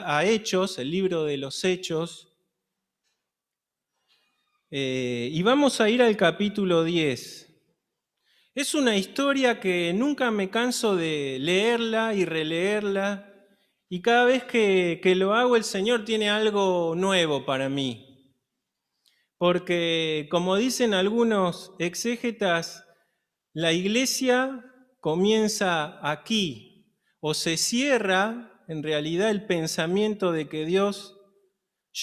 A Hechos, el libro de los Hechos, y vamos a ir al capítulo 10. Es una historia que nunca me canso de leerla y releerla, y cada vez que lo hago el Señor tiene algo nuevo para mí. Porque, como dicen algunos exégetas, la iglesia comienza aquí, o se cierra en realidad el pensamiento de que Dios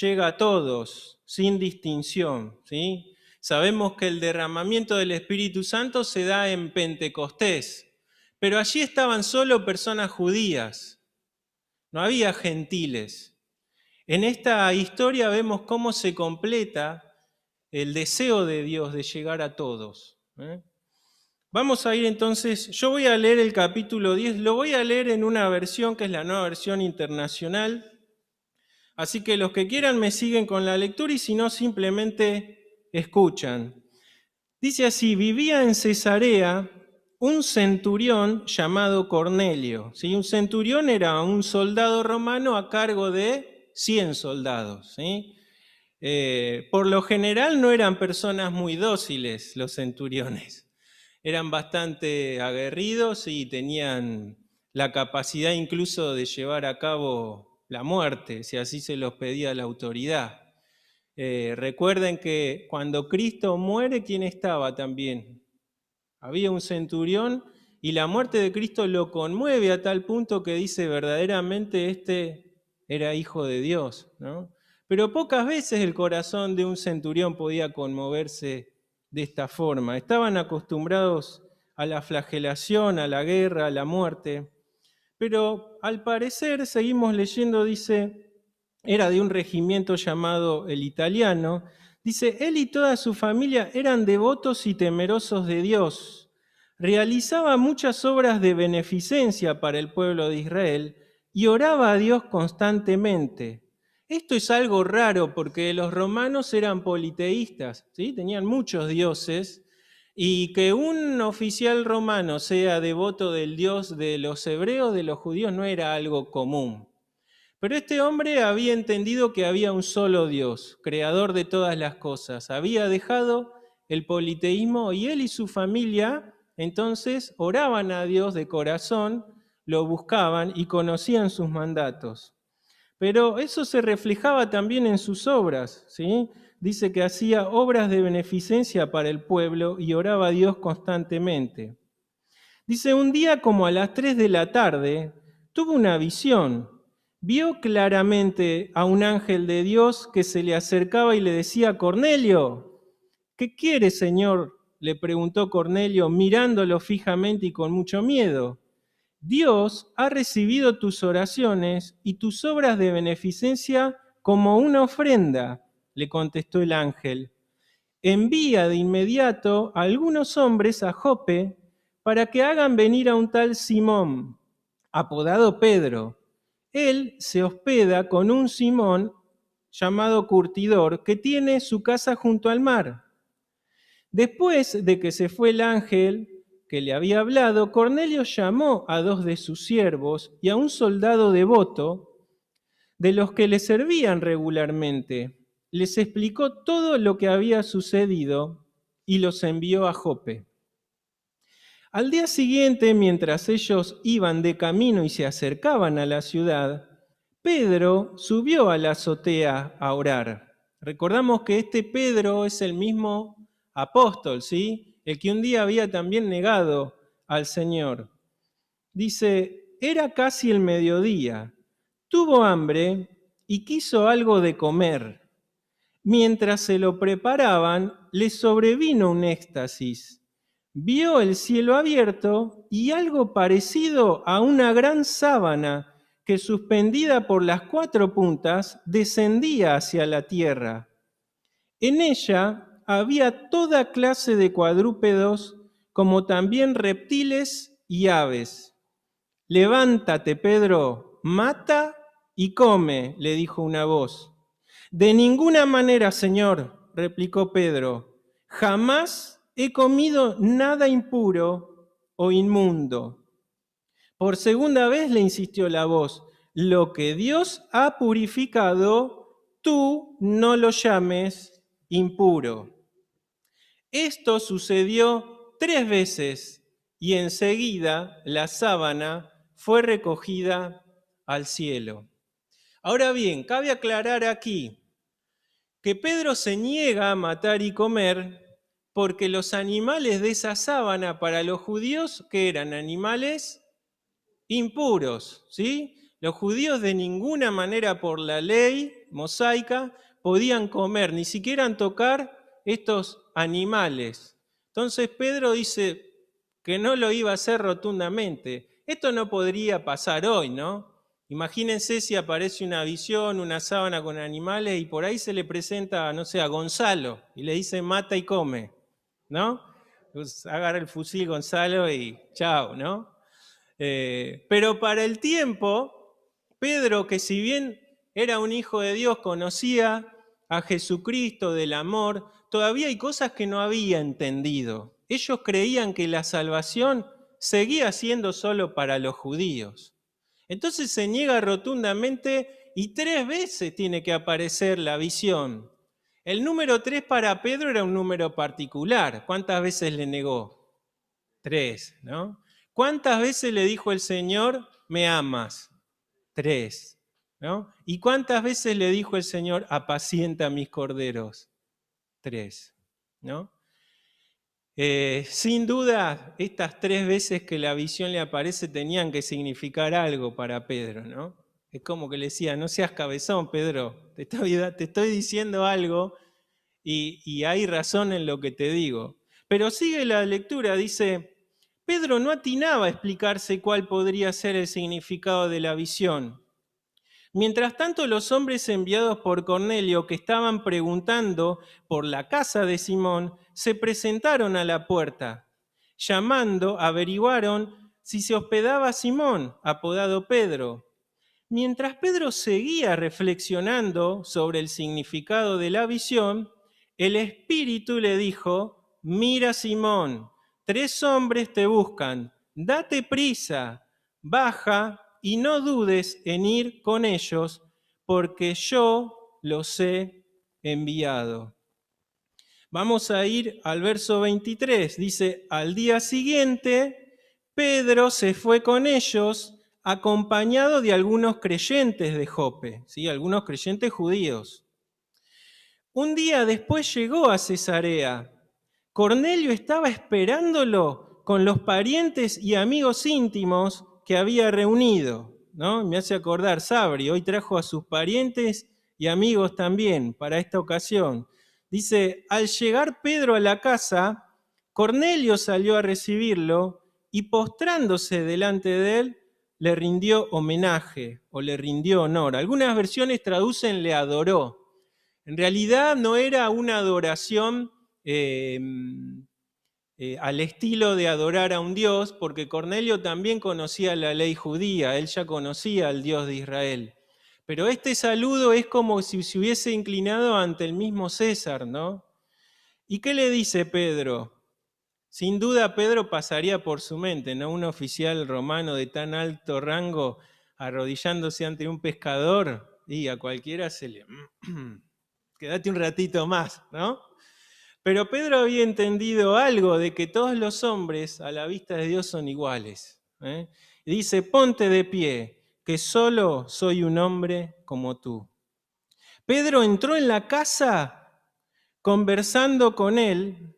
llega a todos, sin distinción, ¿sí? Sabemos que el derramamiento del Espíritu Santo se da en Pentecostés, pero allí estaban solo personas judías, no había gentiles. En esta historia vemos cómo se completa el deseo de Dios de llegar a todos. Vamos a ir entonces, yo voy a leer el capítulo 10, lo voy a leer en una versión que es la nueva versión internacional. Así que los que quieran me siguen con la lectura y si no, simplemente escuchan. Dice así: vivía en Cesarea un centurión llamado Cornelio. ¿Sí? Un centurión era un soldado romano a cargo de 100 soldados. ¿Sí? Por lo general no eran personas muy dóciles los centuriones. Eran bastante aguerridos y tenían la capacidad incluso de llevar a cabo la muerte, si así se los pedía la autoridad. Recuerden que cuando Cristo muere, ¿quién estaba también? Había un centurión y la muerte de Cristo lo conmueve a tal punto que dice verdaderamente este era hijo de Dios, ¿no? Pero pocas veces el corazón de un centurión podía conmoverse de esta forma. Estaban acostumbrados a la flagelación, a la guerra, a la muerte. Pero al parecer, seguimos leyendo, dice, era de un regimiento llamado el Italiano. Dice, él y toda su familia eran devotos y temerosos de Dios. Realizaba muchas obras de beneficencia para el pueblo de Israel y oraba a Dios constantemente. Esto es algo raro porque los romanos eran politeístas, ¿sí? Tenían muchos dioses, y que un oficial romano sea devoto del Dios de los hebreos, de los judíos, no era algo común. Pero este hombre había entendido que había un solo Dios, creador de todas las cosas. Había dejado el politeísmo y él y su familia entonces oraban a Dios de corazón, lo buscaban y conocían sus mandatos. Pero eso se reflejaba también en sus obras, ¿sí? Dice que hacía obras de beneficencia para el pueblo y oraba a Dios constantemente. Dice, un día como a las 3 de la tarde, tuvo una visión. Vio claramente a un ángel de Dios que se le acercaba y le decía, Cornelio, ¿qué quieres, Señor? Le preguntó Cornelio, mirándolo fijamente y con mucho miedo. Dios ha recibido tus oraciones y tus obras de beneficencia como una ofrenda, le contestó el ángel. Envía de inmediato a algunos hombres a Jope para que hagan venir a un tal Simón, apodado Pedro. Él se hospeda con un Simón llamado Curtidor, que tiene su casa junto al mar. Después de que se fue el ángel que le había hablado, Cornelio llamó a 2 de sus siervos y a un soldado devoto de los que le servían regularmente. Les explicó todo lo que había sucedido y los envió a Jope. Al día siguiente, mientras ellos iban de camino y se acercaban a la ciudad, Pedro subió a la azotea a orar. Recordamos que este Pedro es el mismo apóstol, ¿sí? El que un día había también negado al Señor. Dice, era casi el mediodía, tuvo hambre y quiso algo de comer. Mientras se lo preparaban, le sobrevino un éxtasis. Vio el cielo abierto y algo parecido a una gran sábana que, suspendida por las 4 puntas, descendía hacia la tierra. En ella había toda clase de cuadrúpedos, como también reptiles y aves. Levántate, Pedro, mata y come, le dijo una voz. De ninguna manera, Señor, replicó Pedro, jamás he comido nada impuro o inmundo. Por segunda vez le insistió la voz, lo que Dios ha purificado, tú no lo llames impuro. Esto sucedió 3 veces y enseguida la sábana fue recogida al cielo. Ahora bien, cabe aclarar aquí que Pedro se niega a matar y comer porque los animales de esa sábana para los judíos, que eran animales impuros, ¿sí? Los judíos de ninguna manera por la ley mosaica podían comer, ni siquiera tocar estos animales. Entonces Pedro dice que no lo iba a hacer rotundamente. Esto no podría pasar hoy, ¿no? Imagínense si aparece una visión, una sábana con animales y por ahí se le presenta, no sé, a Gonzalo y le dice mata y come, ¿no? Pues agarra el fusil Gonzalo y chao, ¿no? Pero para el tiempo, Pedro, que si bien era un hijo de Dios, conocía a Jesucristo del amor, todavía hay cosas que no había entendido. Ellos creían que la salvación seguía siendo solo para los judíos. Entonces se niega rotundamente y 3 veces tiene que aparecer la visión. El número 3 para Pedro era un número particular. ¿Cuántas veces le negó? 3, ¿no? ¿Cuántas veces le dijo el Señor, me amas? 3, ¿no? ¿Y cuántas veces le dijo el Señor, apacienta mis corderos? 3, ¿no? Sin duda, estas 3 veces que la visión le aparece tenían que significar algo para Pedro, ¿no? Es como que le decía, no seas cabezón, Pedro, te estoy diciendo algo y hay razón en lo que te digo. Pero sigue la lectura, dice, Pedro no atinaba a explicarse cuál podría ser el significado de la visión. Mientras tanto, los hombres enviados por Cornelio que estaban preguntando por la casa de Simón se presentaron a la puerta. Llamando, averiguaron si se hospedaba Simón, apodado Pedro. Mientras Pedro seguía reflexionando sobre el significado de la visión, el Espíritu le dijo, mira Simón, 3 hombres te buscan, date prisa, baja y no dudes en ir con ellos, porque yo los he enviado. Vamos a ir al verso 23, dice, al día siguiente, Pedro se fue con ellos acompañado de algunos creyentes de Jope, ¿sí? Algunos creyentes judíos. Un día después llegó a Cesarea. Cornelio estaba esperándolo con los parientes y amigos íntimos que había reunido, ¿no? Me hace acordar, Sabri, hoy trajo a sus parientes y amigos también para esta ocasión. Dice, al llegar Pedro a la casa, Cornelio salió a recibirlo y postrándose delante de él, le rindió homenaje o le rindió honor. Algunas versiones traducen le adoró. En realidad no era una adoración al estilo de adorar a un Dios, porque Cornelio también conocía la ley judía, él ya conocía al Dios de Israel. Pero este saludo es como si se hubiese inclinado ante el mismo César, ¿no? ¿Y qué le dice Pedro? Sin duda Pedro pasaría por su mente, ¿no? Un oficial romano de tan alto rango arrodillándose ante un pescador y a cualquiera se le... Quédate un ratito más, ¿no? Pero Pedro había entendido algo de que todos los hombres a la vista de Dios son iguales. Y dice, ponte de pie, que solo soy un hombre como tú. Pedro entró en la casa conversando con él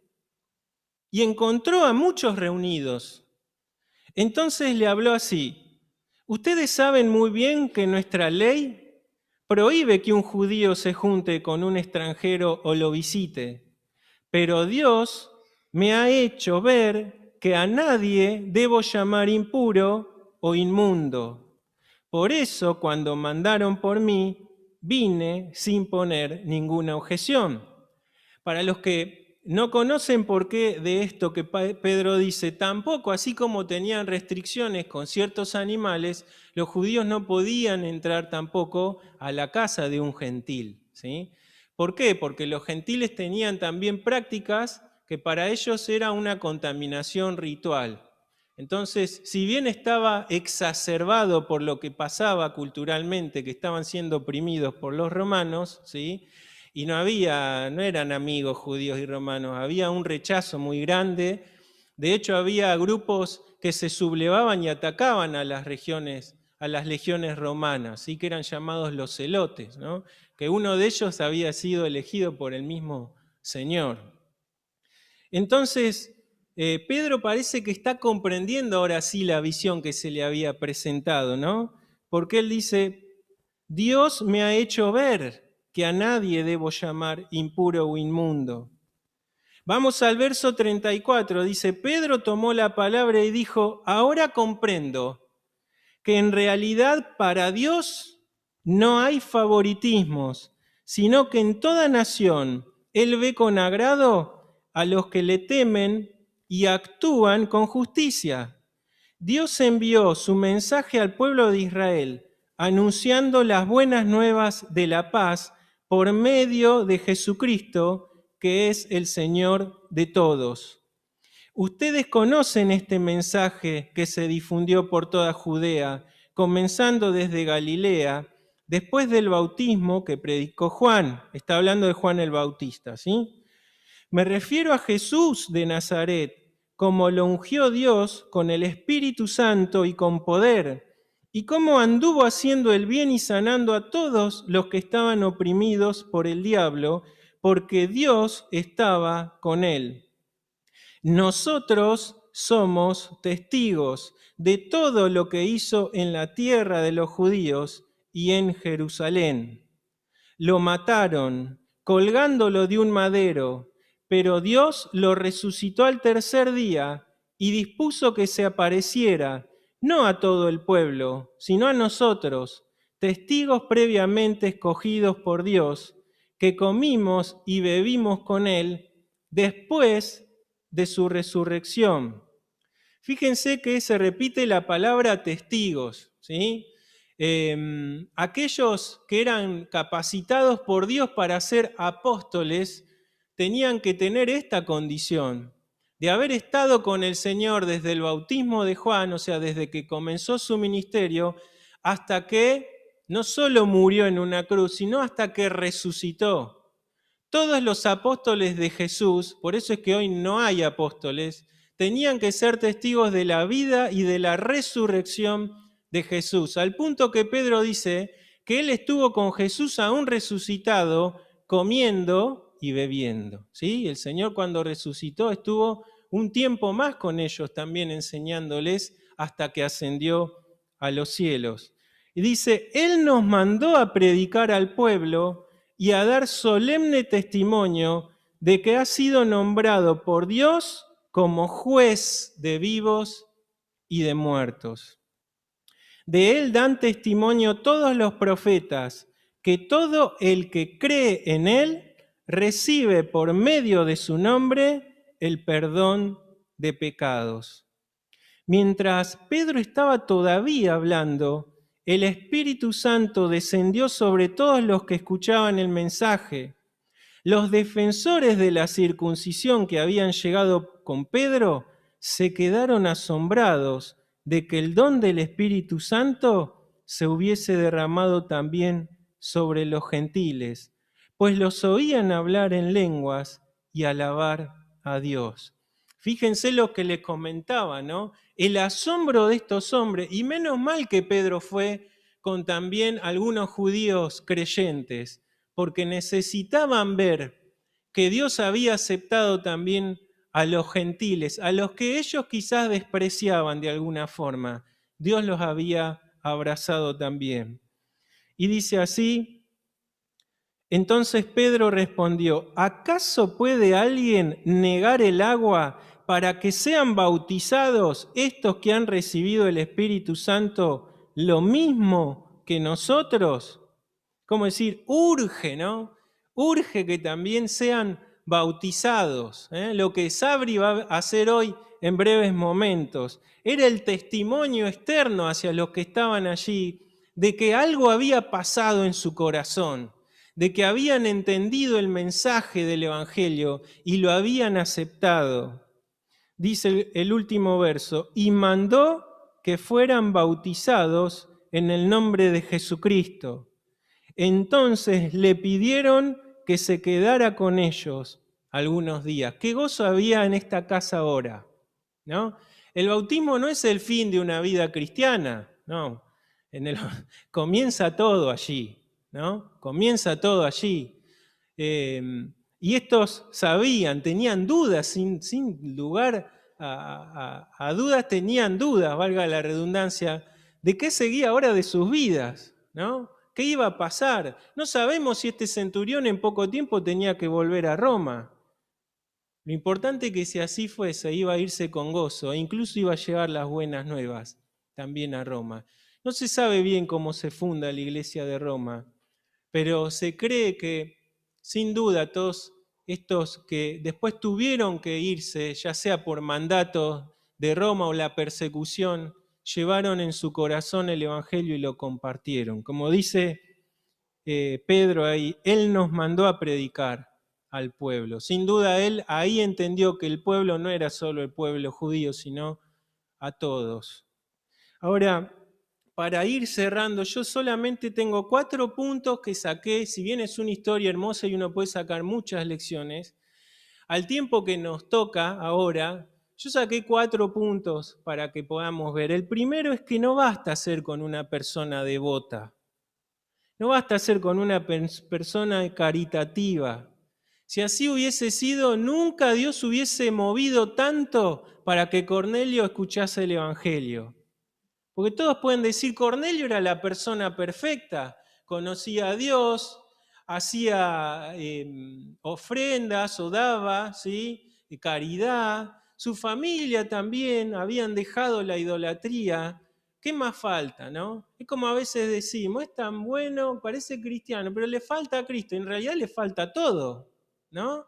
y encontró a muchos reunidos. Entonces le habló así, ustedes saben muy bien que nuestra ley prohíbe que un judío se junte con un extranjero o lo visite. Pero Dios me ha hecho ver que a nadie debo llamar impuro o inmundo. Por eso, cuando mandaron por mí, vine sin poner ninguna objeción. Para los que no conocen por qué de esto que Pedro dice, tampoco, así como tenían restricciones con ciertos animales, los judíos no podían entrar tampoco a la casa de un gentil, ¿sí? ¿Por qué? Porque los gentiles tenían también prácticas que para ellos era una contaminación ritual. Entonces, si bien estaba exacerbado por lo que pasaba culturalmente, que estaban siendo oprimidos por los romanos, ¿sí? Y no eran amigos judíos y romanos, había un rechazo muy grande. De hecho, había grupos que se sublevaban y atacaban a las legiones romanas, ¿sí? Que eran llamados los celotes, ¿no? Que uno de ellos había sido elegido por el mismo Señor. Entonces, Pedro parece que está comprendiendo ahora sí la visión que se le había presentado, ¿no? Porque él dice, Dios me ha hecho ver que a nadie debo llamar impuro o inmundo. Vamos al verso 34, dice, Pedro tomó la palabra y dijo, ahora comprendo que en realidad para Dios no hay favoritismos, sino que en toda nación Él ve con agrado a los que le temen y actúan con justicia. Dios envió su mensaje al pueblo de Israel, anunciando las buenas nuevas de la paz por medio de Jesucristo, que es el Señor de todos. Ustedes conocen este mensaje que se difundió por toda Judea, comenzando desde Galilea, después del bautismo que predicó Juan. Está hablando de Juan el Bautista, ¿sí? Me refiero a Jesús de Nazaret, como lo ungió Dios con el Espíritu Santo y con poder, y cómo anduvo haciendo el bien y sanando a todos los que estaban oprimidos por el diablo, porque Dios estaba con él. Nosotros somos testigos de todo lo que hizo en la tierra de los judíos y en Jerusalén. Lo mataron, colgándolo de un madero, pero Dios lo resucitó al tercer día y dispuso que se apareciera, no a todo el pueblo, sino a nosotros, testigos previamente escogidos por Dios, que comimos y bebimos con Él después de su resurrección. Fíjense que se repite la palabra testigos, ¿sí? Aquellos que eran capacitados por Dios para ser apóstoles tenían que tener esta condición, de haber estado con el Señor desde el bautismo de Juan, o sea, desde que comenzó su ministerio, hasta que no solo murió en una cruz, sino hasta que resucitó. Todos los apóstoles de Jesús, por eso es que hoy no hay apóstoles, tenían que ser testigos de la vida y de la resurrección de Jesús, al punto que Pedro dice que él estuvo con Jesús aún resucitado, comiendo y bebiendo. ¿Sí? El Señor cuando resucitó estuvo un tiempo más con ellos también enseñándoles hasta que ascendió a los cielos. Y dice, Él nos mandó a predicar al pueblo y a dar solemne testimonio de que ha sido nombrado por Dios como juez de vivos y de muertos. De Él dan testimonio todos los profetas, que todo el que cree en Él recibe por medio de su nombre el perdón de pecados. Mientras Pedro estaba todavía hablando, el Espíritu Santo descendió sobre todos los que escuchaban el mensaje. Los defensores de la circuncisión que habían llegado con Pedro se quedaron asombrados de que el don del Espíritu Santo se hubiese derramado también sobre los gentiles, pues los oían hablar en lenguas y alabar a Dios. Fíjense lo que les comentaba, ¿no? El asombro de estos hombres, y menos mal que Pedro fue con también algunos judíos creyentes, porque necesitaban ver que Dios había aceptado también a los gentiles, a los que ellos quizás despreciaban de alguna forma. Dios los había abrazado también. Y dice así, entonces Pedro respondió, ¿acaso puede alguien negar el agua para que sean bautizados estos que han recibido el Espíritu Santo lo mismo que nosotros? ¿Cómo decir? Urge, ¿no? Urge que también sean bautizados. Lo que Sabri va a hacer hoy en breves momentos era el testimonio externo hacia los que estaban allí de que algo había pasado en su corazón, de que habían entendido el mensaje del Evangelio y lo habían aceptado. dice el último verso, y mandó que fueran bautizados en el nombre de Jesucristo. Entonces le pidieron que se quedara con ellos algunos días. ¿Qué gozo había en esta casa ahora? ¿No? El bautismo no es el fin de una vida cristiana, no. Comienza todo allí, ¿no? Comienza todo allí. Y estos sabían, tenían dudas, sin lugar a dudas, tenían dudas, valga la redundancia, de qué seguía ahora de sus vidas, ¿no? ¿Qué iba a pasar? No sabemos si este centurión en poco tiempo tenía que volver a Roma. Lo importante es que si así fuese, iba a irse con gozo e incluso iba a llevar las buenas nuevas también a Roma. No se sabe bien cómo se funda la iglesia de Roma, pero se cree que sin duda todos estos que después tuvieron que irse, ya sea por mandato de Roma o la persecución, llevaron en su corazón el Evangelio y lo compartieron. Como dice Pedro ahí, él nos mandó a predicar al pueblo. Sin duda él ahí entendió que el pueblo no era solo el pueblo judío, sino a todos. Ahora, para ir cerrando, yo solamente tengo 4 puntos que saqué, si bien es una historia hermosa y uno puede sacar muchas lecciones, al tiempo que nos toca ahora, yo saqué 4 puntos para que podamos ver. El primero es que no basta ser con una persona devota. No basta ser con una persona caritativa. Si así hubiese sido, nunca Dios hubiese movido tanto para que Cornelio escuchase el Evangelio. Porque todos pueden decir, Cornelio era la persona perfecta, conocía a Dios, hacía ofrendas o daba, ¿sí? Caridad, su familia también, habían dejado la idolatría. ¿Qué más falta, no? Es como a veces decimos, es tan bueno, parece cristiano, pero le falta a Cristo, en realidad le falta todo, ¿no?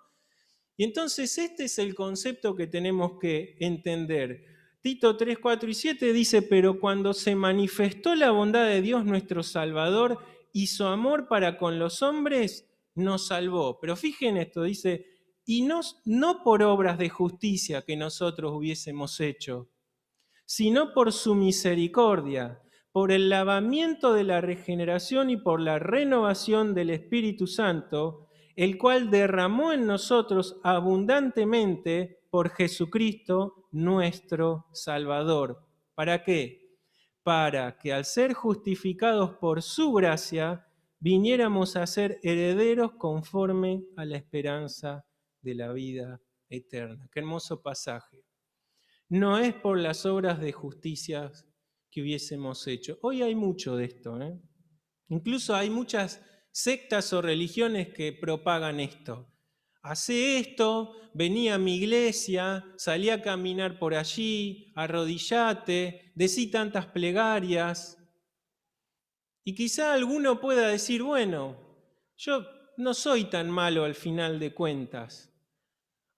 Y entonces este es el concepto que tenemos que entender. Tito 3, 4 y 7 dice, pero cuando se manifestó la bondad de Dios nuestro Salvador y su amor para con los hombres, nos salvó. Pero fíjense esto, dice, y no por obras de justicia que nosotros hubiésemos hecho, sino por su misericordia, por el lavamiento de la regeneración y por la renovación del Espíritu Santo, el cual derramó en nosotros abundantemente por Jesucristo nuestro Salvador. ¿Para qué? Para que al ser justificados por su gracia, viniéramos a ser herederos conforme a la esperanza de la vida eterna. Qué hermoso pasaje. No es por las obras de justicia que hubiésemos hecho. Hoy hay mucho de esto, ¿eh? Incluso hay muchas sectas o religiones que propagan esto. Hacé esto, vení a mi iglesia, salí a caminar por allí, arrodillate, decí tantas plegarias. Y quizá alguno pueda decir, bueno, yo no soy tan malo al final de cuentas.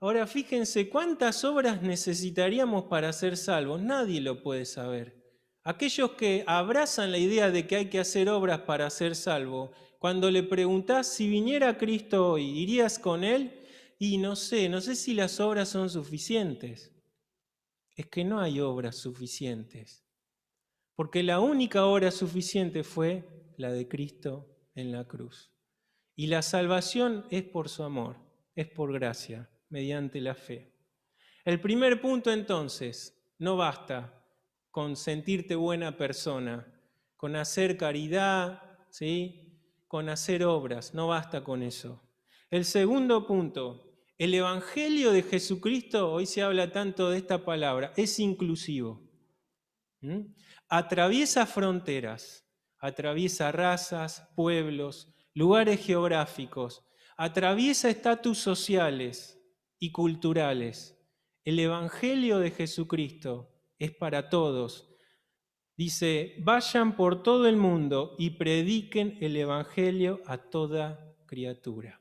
Ahora fíjense cuántas obras necesitaríamos para ser salvos. Nadie lo puede saber. Aquellos que abrazan la idea de que hay que hacer obras para ser salvo, cuando le preguntás si viniera Cristo hoy, ¿irías con Él? Y no sé si las obras son suficientes. Es que no hay obras suficientes. Porque la única obra suficiente fue la de Cristo en la cruz. Y la salvación es por su amor, es por gracia, mediante la fe. El primer punto entonces, no basta con sentirte buena persona, con hacer caridad, ¿sí? Con hacer obras, no basta con eso. El segundo punto, el Evangelio de Jesucristo, hoy se habla tanto de esta palabra, es inclusivo. Atraviesa fronteras, atraviesa razas, pueblos, lugares geográficos, atraviesa estatus sociales y culturales. El Evangelio de Jesucristo es para todos. Dice, vayan por todo el mundo y prediquen el Evangelio a toda criatura.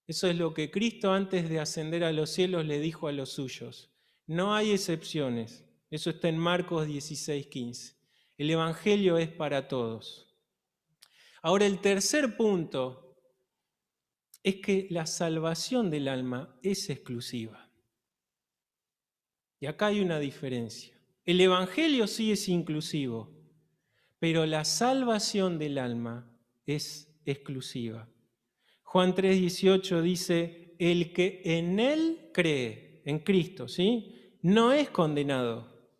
Eso es lo que Cristo antes de ascender a los cielos le dijo a los suyos. No hay excepciones. Eso está en Marcos 16:15. El Evangelio es para todos. Ahora, el tercer punto es que la salvación del alma es exclusiva. Y acá hay una diferencia. El Evangelio sí es inclusivo, pero la salvación del alma es exclusiva. Juan 3:18 dice, el que en Él cree, en Cristo, ¿sí? No es condenado,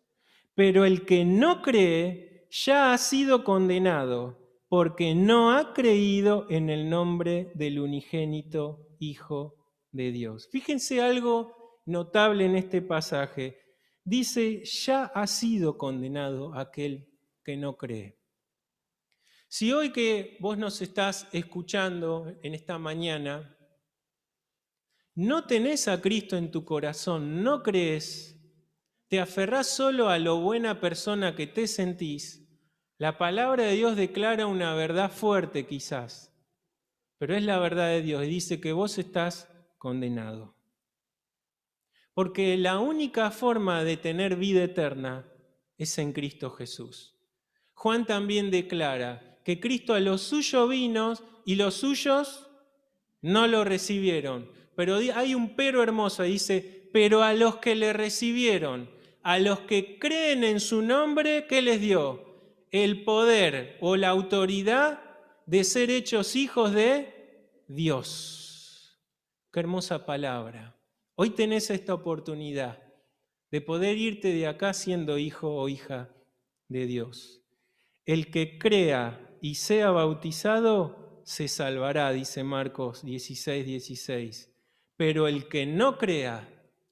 pero el que no cree ya ha sido condenado porque no ha creído en el nombre del unigénito Hijo de Dios. Fíjense algo notable en este pasaje. Dice, ya ha sido condenado aquel que no cree. Si hoy que vos nos estás escuchando en esta mañana, no tenés a Cristo en tu corazón, no crees, te aferrás solo a lo buena persona que te sentís, la palabra de Dios declara una verdad fuerte quizás, pero es la verdad de Dios y dice que vos estás condenado. Porque la única forma de tener vida eterna es en Cristo Jesús. Juan también declara que Cristo a los suyos vino y los suyos no lo recibieron. Pero hay un pero hermoso, dice, pero a los que le recibieron, a los que creen en su nombre, ¿qué les dio? El poder o la autoridad de ser hechos hijos de Dios. Qué hermosa palabra. Hoy tenés esta oportunidad de poder irte de acá siendo hijo o hija de Dios. El que crea y sea bautizado se salvará, dice Marcos 16:16. Pero el que no crea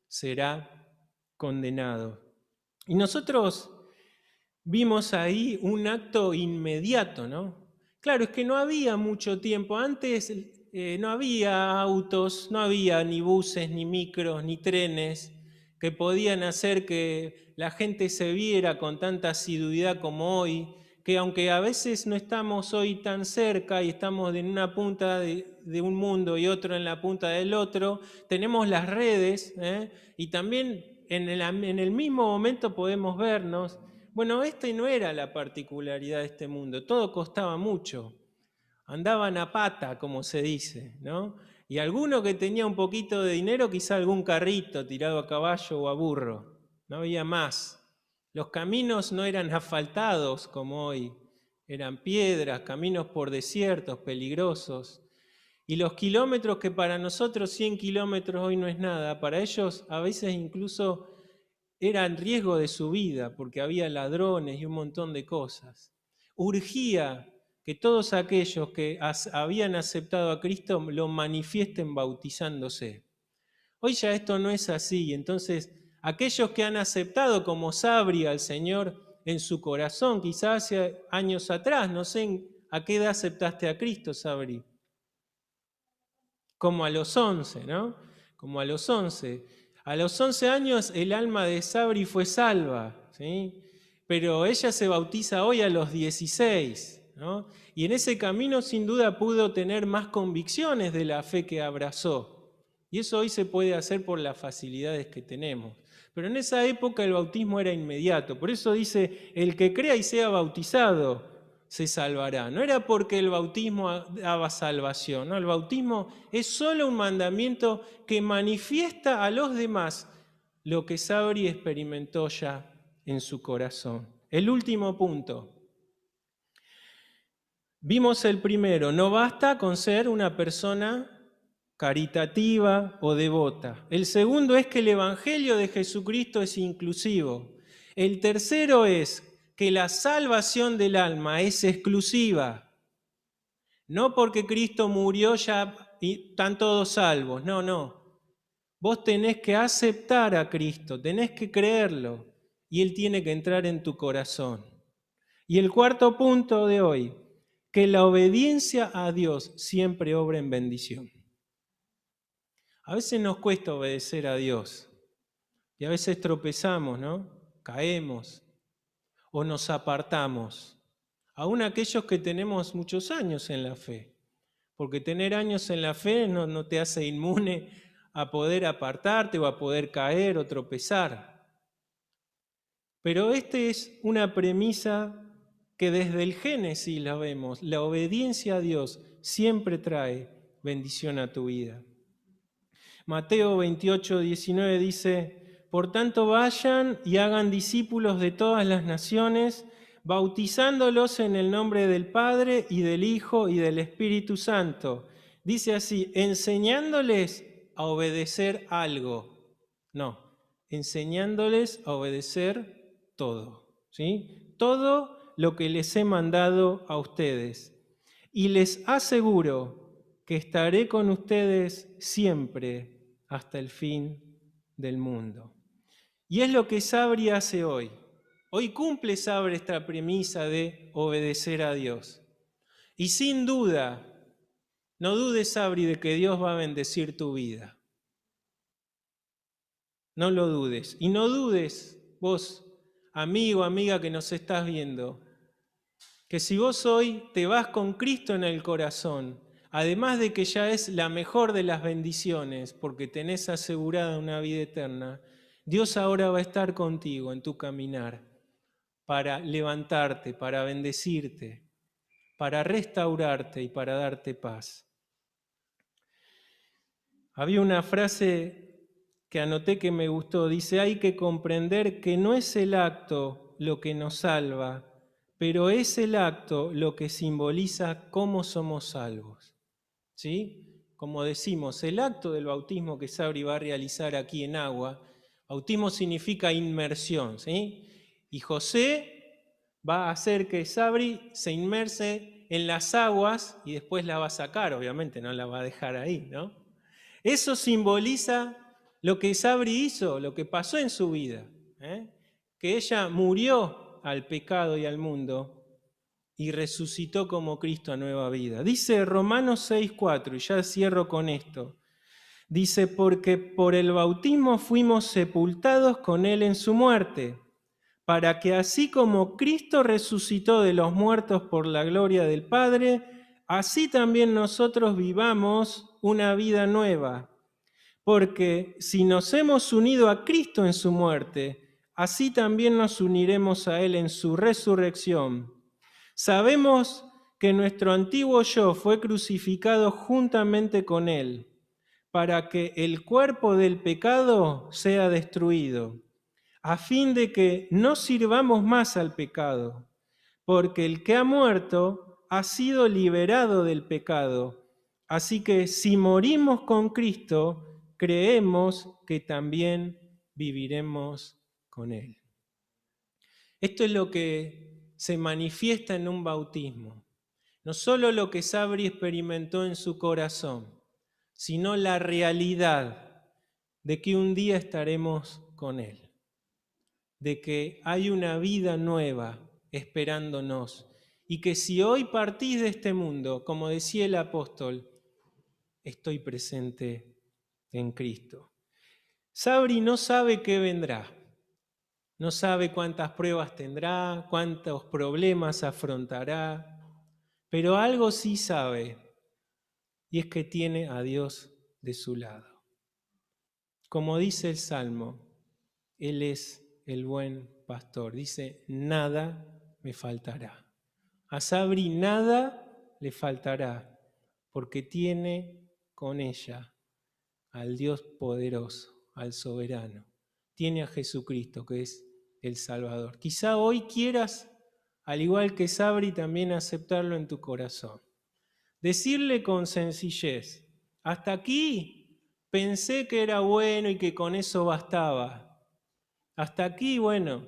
será condenado. Y nosotros vimos ahí un acto inmediato, ¿no? Claro, es que no había mucho tiempo. Antes no había autos, no había ni buses, ni micros, ni trenes que podían hacer que la gente se viera con tanta asiduidad como hoy, que aunque a veces no estamos hoy tan cerca y estamos en una punta de un mundo y otro en la punta del otro, tenemos las redes, y también en el mismo momento podemos vernos. Bueno, esta no era la particularidad de este mundo, todo costaba mucho. Andaban a pata, como se dice, ¿no? Y alguno que tenía un poquito de dinero, quizá algún carrito tirado a caballo o a burro, no había más. Los caminos no eran asfaltados como hoy, eran piedras, caminos por desiertos peligrosos. Y los kilómetros que para nosotros 100 kilómetros hoy no es nada, para ellos a veces incluso era en riesgo de su vida porque había ladrones y un montón de cosas. Urgía que todos aquellos que habían aceptado a Cristo lo manifiesten bautizándose. Hoy ya esto no es así, entonces aquellos que han aceptado como Sabri al Señor en su corazón, quizás hace años atrás, no sé a qué edad aceptaste a Cristo, Sabri. Como a los 11, ¿no? Como a los 11. A los 11 años el alma de Sabri fue salva, ¿sí? Pero ella se bautiza hoy a los 16, ¿no? Y en ese camino sin duda pudo tener más convicciones de la fe que abrazó. Y eso hoy se puede hacer por las facilidades que tenemos. Pero en esa época el bautismo era inmediato. Por eso dice, el que crea y sea bautizado se salvará. No era porque el bautismo daba salvación, ¿no? El bautismo es solo un mandamiento que manifiesta a los demás lo que Sabri experimentó ya en su corazón. El último punto. Vimos el primero, no basta con ser una persona caritativa o devota. El segundo es que el Evangelio de Jesucristo es inclusivo. El tercero es que la salvación del alma es exclusiva. No porque Cristo murió ya y están todos salvos. No, no. Vos tenés que aceptar a Cristo, tenés que creerlo y Él tiene que entrar en tu corazón. Y el cuarto punto de hoy, que la obediencia a Dios siempre obra en bendición. A veces nos cuesta obedecer a Dios y a veces tropezamos, ¿no? Caemos o nos apartamos. Aún aquellos que tenemos muchos años en la fe, porque tener años en la fe no te hace inmune a poder apartarte o a poder caer o tropezar. Pero esta es una premisa que desde el Génesis la vemos. La obediencia a Dios siempre trae bendición a tu vida. Mateo 28:19 dice, por tanto vayan y hagan discípulos de todas las naciones, bautizándolos en el nombre del Padre y del Hijo y del Espíritu Santo. Dice así, enseñándoles a obedecer algo. No, enseñándoles a obedecer todo, ¿sí? Todo lo que les he mandado a ustedes. Y les aseguro que estaré con ustedes siempre hasta el fin del mundo. Y es lo que Sabri hace hoy. Hoy cumple Sabri esta premisa de obedecer a Dios. Y sin duda, no dudes, Sabri, de que Dios va a bendecir tu vida. No lo dudes. Y no dudes, vos, amigo, amiga que nos estás viendo, que si vos hoy te vas con Cristo en el corazón, además de que ya es la mejor de las bendiciones, porque tenés asegurada una vida eterna, Dios ahora va a estar contigo en tu caminar para levantarte, para bendecirte, para restaurarte y para darte paz. Había una frase que anoté que me gustó, dice, hay que comprender que no es el acto lo que nos salva, pero es el acto lo que simboliza cómo somos salvos. ¿Sí? Como decimos, el acto del bautismo que Sabri va a realizar aquí en agua, bautismo significa inmersión, ¿sí? Y José va a hacer que Sabri se inmerse en las aguas y después la va a sacar, obviamente no la va a dejar ahí, ¿no? Eso simboliza lo que Sabri hizo, lo que pasó en su vida, que ella murió al pecado y al mundo y resucitó como Cristo a nueva vida. Dice Romanos 6:4, y ya cierro con esto. Dice, porque por el bautismo fuimos sepultados con Él en su muerte, para que así como Cristo resucitó de los muertos por la gloria del Padre, así también nosotros vivamos una vida nueva. Porque si nos hemos unido a Cristo en su muerte, así también nos uniremos a Él en su resurrección. Sabemos que nuestro antiguo yo fue crucificado juntamente con Él, para que el cuerpo del pecado sea destruido, a fin de que no sirvamos más al pecado, porque el que ha muerto ha sido liberado del pecado. Así que si morimos con Cristo, creemos que también viviremos con Él. Esto es lo que se manifiesta en un bautismo. No solo lo que Sabri experimentó en su corazón, sino la realidad de que un día estaremos con Él, de que hay una vida nueva esperándonos y que si hoy partís de este mundo, como decía el apóstol, estoy presente en Cristo. Sabri no sabe qué vendrá, no sabe cuántas pruebas tendrá, cuántos problemas afrontará, pero algo sí sabe, y es que tiene a Dios de su lado. Como dice el Salmo, Él es el buen pastor. Dice, nada me faltará. A Sabri nada le faltará, porque tiene con ella al Dios poderoso, al soberano. Tiene a Jesucristo, que es el Salvador. Quizá hoy quieras, al igual que Sabri, también aceptarlo en tu corazón. Decirle con sencillez, hasta aquí pensé que era bueno y que con eso bastaba. Hasta aquí, bueno,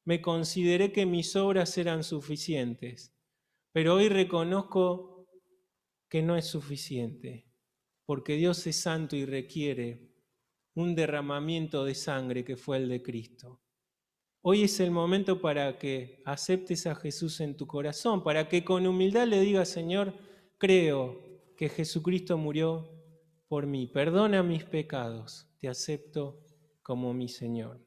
me consideré que mis obras eran suficientes, pero hoy reconozco que no es suficiente, porque Dios es santo y requiere un derramamiento de sangre que fue el de Cristo. Hoy es el momento para que aceptes a Jesús en tu corazón, para que con humildad le digas, Señor, creo que Jesucristo murió por mí, perdona mis pecados, te acepto como mi Señor.